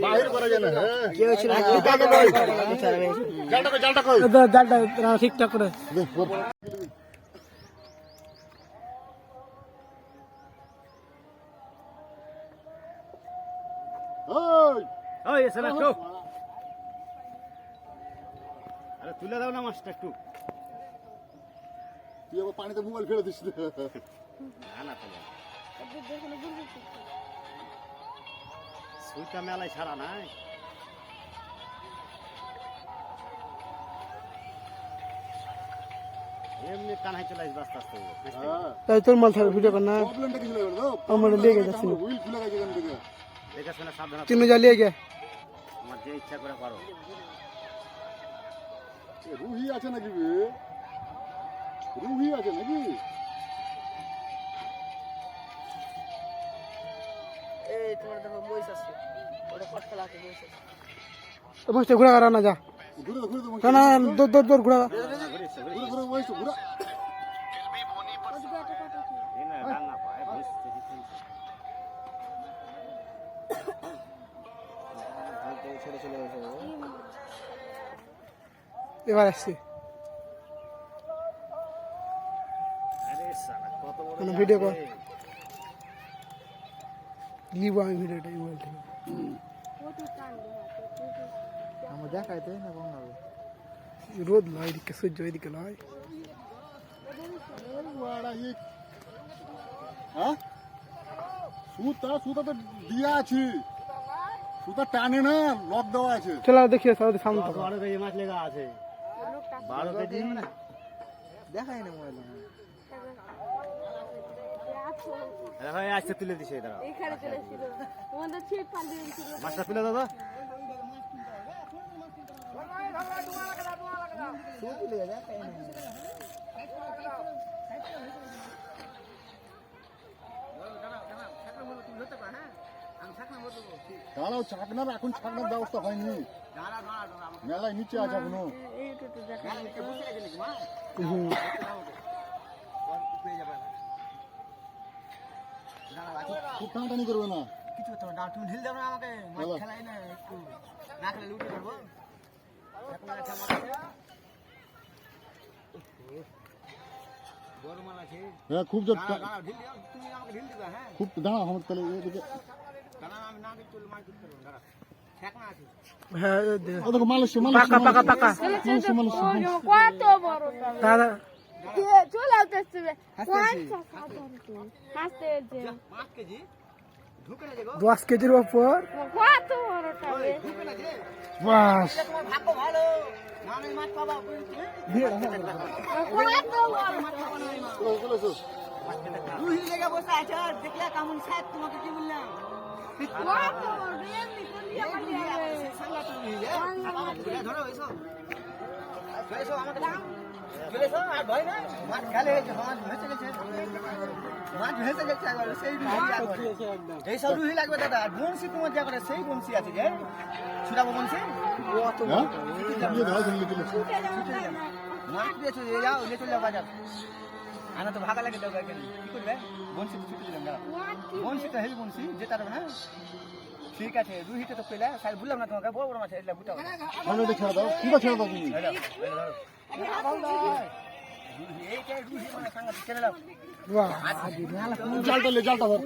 বাহির করা যায় না। কি হয়েছিল জালটা ঠিকঠাক করে আরে তুলে দাও না মাছটা একটু। তুই আবার পানিতে মোবাইল ফেলে দিস না। না সুইটা মেলায় ছাড়া নাই। এমনি কানাই চলে আসবে আস্তে আস্তে। তাই তোর মাল ছাড়া ভিডিও কর না প্রবলেমটা কি ছিল বলো? আমার লেগে যাচ্ছে হুইল খুলে গেছে এখান থেকে। দেখে শুনে সাবধানে তিন জ্বালিয়ে গে আমার যে ইচ্ছা করে পারো। রুহি আছে নাকি বে? রুহি আছে নাকি? এই তোমার দেখো মহিষ আছে ওটা কটকলা আছে মহিষ আছে বসতে ঘুরা করা না যা ঘুরে ঘুরে তো না না দৌড় ঘুরা ঘুরে ঘুরে বসে ঘুরে। এই না ডাঙ্গা পায় বুঝতে এবার আসছি আরে শালা কত বড় কোনো ভিডিও কর লিব আমি ভিডিওটা মোবাইল থেকে আমরা দেখাইতে না বাংলা রোদ লয় এদিকে সূর্য এদিকে লয় হ্যাঁ সুতা তো দিয়া আছে, সুতা টানে না, লক দেওয়া আছে। চলো দেখিয়ে সামনে সামনে 12 কেজি মাছ লেগা আছে। 12 কেজি দেখাই না মোবাইল আরে ভাই আজকে তুলে দিছে দাঁড়াও। এখানে চলে ছিল তোমাদের ছিপ পাল্টে দিয়েছিল মাছটা তুলে দাও তো। দাঁড়াও, ছাকনার এখন ছাকনার ব্যবস্থা হয়নি, মেলায় নিচে আছে এখনো। এইটুকু দেখা খুব টানাটানি করবে না। কিছু করতে হবে না, তুমি ঢিল দাও না আমাকে, মাছ খেলাই না একটু না খেলে লুটে পারবো। এখন আছে আমার কাছে বড় মাল আছে। হ্যাঁ খুব জোর দাঁড়াও ঢিল দাও, তুমি আমাকে ঢিল দিবা। হ্যাঁ খুব দাঁড়াও, আমার তাহলে এদিকে দাঁড়াও, আমি না দিতে মাছ দিতে পারবো। দাঁড়াও ঠেকনা আছে। হ্যাঁ ও দেখো মালয়েশিয়া পাকা পাকা পাকা কত বড়টা দাদা চলে আসতেছে হাসতে যে 5 কেজি ঢুকে না দেখো 10 কেজির উপর কত বড়টা ঢুকে না যে বাস তোমার ভাগ্য ভালো না, আমি মাছ পাবো। কত বড় রুহি লেগে বসে আছে, দেখলে কেমন সাহেব, তোমাকে কি বললাম? কত বড় এমনি কোনদিকে পাঠিয়ে যাবে ধরো এসো, এসো আমাকে দাও, চলে এসো। আর ভয় নাই, মাছ খেলে হয়েছে, মাছ ভেসে গেছে, মাছ ভেসে গেছে একবার, সেই রুহি এই সব রুহি লাগবে দাদা। আর বংশী তোমার যা করে সেই বংশী আছে যে ছুটাবো বংশী, মাছ দিয়েছো যাও, নিয়ে চলে যাও বাজার। আনা তো ভাগা লাগে, দাও কেন কি করবে? বংশী তো ছুটে দিলাম, দাঁড়া বংশী তো হেভি বংশী যেটা হবে না। ঠিক আছে, রুহিটা তো পেলে স্যার, বললাম না তোমাকে, বড় বড় মাছ এগুলো বুঝতে হবে। ছেড়ে দাও, কি ছেড়ে দাও তুমি। এইটাই রুহি মানে সাংঘাতিক, ছেড়ে দাও। বাহ জালটা লে, জালটা ধর,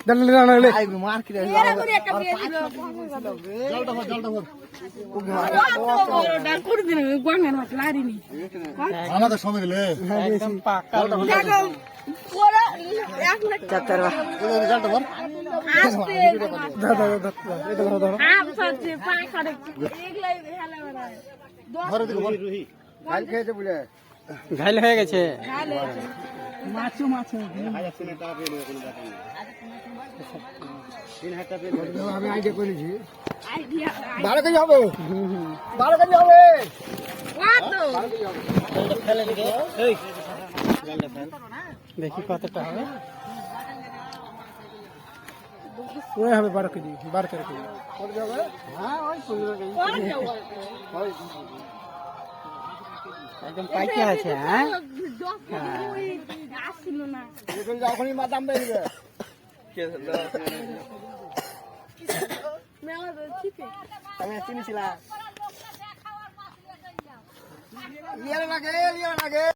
দাঁড়ালে দাঁড়ালে মার কি এরা করে একটা দিয়ে দিল জালটা ধর, জালটা ধর। বড়টা করে দিন গঙ্গার মাছ লারিনি আমাদের সময় দিলে দেখো পুরো এক লাখ চারটা জালটা ধর। আসতে দাদা দাদা এটা ধরো ধরো আপ সাথে পা করে এগুলাই হেলা বেড়ায় ধরে দিকে ধর। রুহি কাল খেয়েছে বুঝে ঘাইল হয়ে গেছে ভালো মাছও মাছ 3000 টাকা পেয়ে নেবে, কোনো ব্যাপার নেই। 3000 টাকা পেয়ে নেবে। আমি আইডিয়া করেছি আইডিয়া 12 কেজি হবে 12 কেজি হবে দেখি কতটা হবে ওই হবে 12 কেজি 12 কেজি হ্যাঁ ওই 15 কেজি একদম পাইকে আছে হ্যাঁ আসছিল না যখনই মাদাম বেরিয়ে আমি চিনিছিলাম লিয়ার লাগে